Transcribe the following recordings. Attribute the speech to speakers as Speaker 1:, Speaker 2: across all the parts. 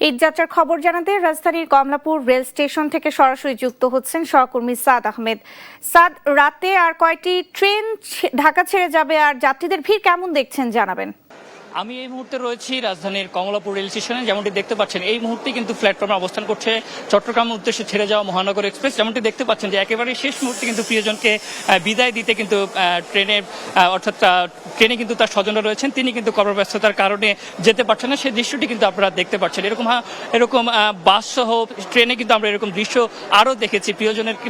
Speaker 1: ঈদযাত্রার খবর জানাতে রাজধানীর কমলাপুর রেল স্টেশন থেকে সরাসরি যুক্ত হচ্ছেন সহকর্মী সাদ আহমেদ। সাদ, রাতে আর কয়টি ট্রেন ঢাকা ছেড়ে যাবে আর যাত্রীদের ভিড় কেমন দেখছেন জানাবেন।
Speaker 2: আমি এই মুহূর্তে রয়েছি রাজধানীর কমলাপুর রেল স্টেশনে। যেমনটি দেখতে পাচ্ছেন এই মুহূর্তে কিন্তু প্ল্যাটফর্মে অবস্থান করছে চট্টগ্রামের উদ্দেশ্যে ছেড়ে যাওয়া মহানগর এক্সপ্রেস। যেমনটি দেখতে পাচ্ছেন যে একেবারে শেষ মুহূর্তে কিন্তু প্রিয়জনকে বিদায় দিতে কিন্তু ট্রেনে কিন্তু তার স্বজনরা রয়েছেন, তিনি কিন্তু কর্মব্যস্ততার কারণে যেতে পারছেন না। সেই দৃশ্যটি কিন্তু আপনারা দেখতে পাচ্ছেন। এরকম বাস সহ ট্রেনে কিন্তু আমরা এরকম দৃশ্য আরও দেখেছি।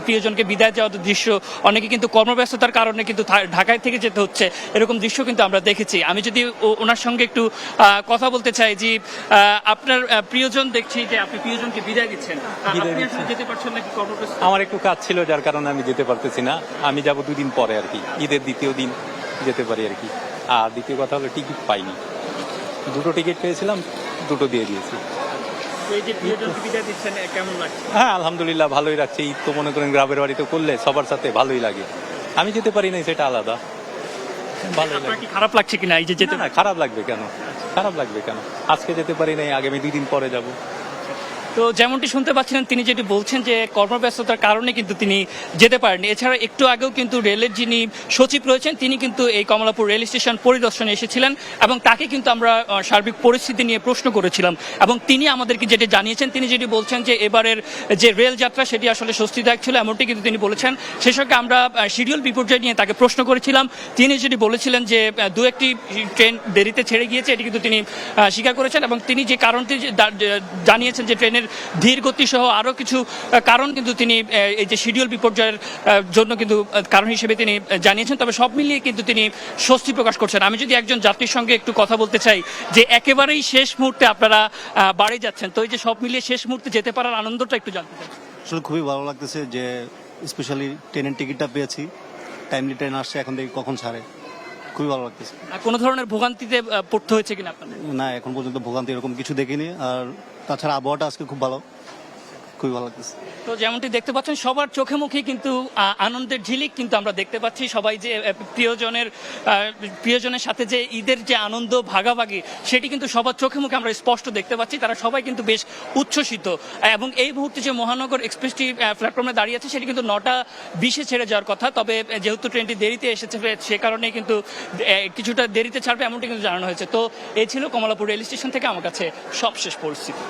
Speaker 2: প্রিয়জনকে বিদায় যাওয়ার দৃশ্য, অনেকে কিন্তু কর্মব্যস্ততার কারণে কিন্তু ঢাকায় থেকে যেতে হচ্ছে, এরকম দৃশ্য কিন্তু আমরা দেখেছি। আমি যদি ওনার সঙ্গে একটু কথা বলতে চাই যে আপনার প্রিয়জন, দেখছি যে আপনি প্রিয়জনকে বিদায় দিচ্ছেন, যেতে পারছেন নাকি কর্মব্যস্ত?
Speaker 3: আমার একটু কাজ ছিল যার কারণে আমি যেতে পারতেছি না। আমি যাব দুদিন পরে আর কি, ঈদের দ্বিতীয় দিন যেতে পারি আর কি। আর দ্বিতীয় কথা হলো টিকিট পাইনি, দুটো টিকিট পেয়েছিলাম, দুটো দিয়ে দিয়েছি।
Speaker 2: এই যে প্রিয়জনকে বিদায় দিচ্ছেন কেমন লাগছে?
Speaker 3: হ্যাঁ, আলহামদুলিল্লাহ ভালোই লাগছে। ঈদ তো মনে করেন গ্রামের বাড়িতে করলে সবার সাথে ভালোই লাগে। আমি যেতে পারি না সেটা আলাদা, ভালোই লাগে।
Speaker 2: খারাপ লাগছে কিনা এই যে যেতে?
Speaker 3: না, খারাপ লাগবে কেন, খারাপ লাগবে কেন? আজকে যেতে পারি নাই, আগামী 2 দিন পরে যাব।
Speaker 2: তো যেমনটি শুনতে পাচ্ছিলেন, তিনি যেটি বলছেন যে কর্মব্যস্ততার কারণে কিন্তু তিনি যেতে পারেননি। এছাড়া একটু আগেও কিন্তু রেলের যিনি সচিব রয়েছেন, তিনি কিন্তু এই কমলাপুর রেল স্টেশন পরিদর্শনে এসেছিলেন এবং তাকে কিন্তু আমরা সার্বিক পরিস্থিতি নিয়ে প্রশ্ন করেছিলাম এবং তিনি আমাদেরকে যেটি জানিয়েছেন, তিনি যেটি বলছেন যে এবারের যে রেল যাত্রা সেটি আসলে স্বস্তিদায়ক ছিল, এমনটি কিন্তু তিনি বলেছেন। সেই সঙ্গে আমরা শিডিউল বিপর্যয় নিয়ে তাকে প্রশ্ন করেছিলাম, তিনি যেটি বলেছিলেন যে 2-1টি ট্রেন দেরিতে ছেড়ে গিয়েছে, এটি কিন্তু তিনি স্বীকার করেছেন এবং তিনি যে কারণটি জানিয়েছেন যে ট্রেনের ধীর গতি সহ আরও কিছু কারণ কিন্তু তিনি এই যে শিডিউল বিপর্যয়ের জন্য কিন্তু কারণ হিসেবে তিনি জানিয়েছেন। তবে সব মিলিয়ে কিন্তু তিনি স্বস্তি প্রকাশ করছেন। আমি যদি একজন যাত্রীর সঙ্গে একটু কথা বলতে চাই যে একেবারেই শেষ মুহূর্তে আপনারা বাড়ি যাচ্ছেন, তো এই যে সব মিলিয়ে শেষ মুহূর্তে যেতে পারার আনন্দটা একটু জানতে চাই।
Speaker 4: আসলে খুবই ভালো লাগতেছে যে স্পেশালি ট্রেনের টিকিটটা পেয়েছি, টাইমলি ট্রেন আসছে, এখন দেখি কখন ছাড়ে। খুবই ভালো লাগতেছে।
Speaker 2: কোনো ধরনের ভোগান্তিতে পড়তে হয়েছে কিনা আপনাদের?
Speaker 4: না, এখন পর্যন্ত ভোগান্তি এরকম কিছু দেখিনি। আর তাছাড়া আবহাওয়াটা আজকে খুব ভালো, খুবই ভালো লাগতেছে।
Speaker 2: তো যেমনটি দেখতে পাচ্ছেন সবার চোখে মুখে কিন্তু আনন্দের ঝিলিক কিন্তু আমরা দেখতে পাচ্ছি। সবাই যে প্রিয়জনের সাথে যে ঈদের যে আনন্দ ভাগাভাগি, সেটি কিন্তু সবার চোখে মুখে আমরা স্পষ্ট দেখতে পাচ্ছি। তারা সবাই কিন্তু বেশ উচ্ছ্বসিত এবং এই মুহূর্তে যে মহানগর এক্সপ্রেসটি প্ল্যাটফর্মে দাঁড়িয়ে আছে সেটি কিন্তু 9:20-এ ছেড়ে যাওয়ার কথা। তবে যেহেতু ট্রেনটি দেরিতে এসেছে সে কারণে কিন্তু কিছুটা দেরিতে ছাড়বে এমনটি কিন্তু জানানো হয়েছে। তো এই ছিল কমলাপুর রেল স্টেশন থেকে আমার কাছে সবশেষ পরিস্থিতি।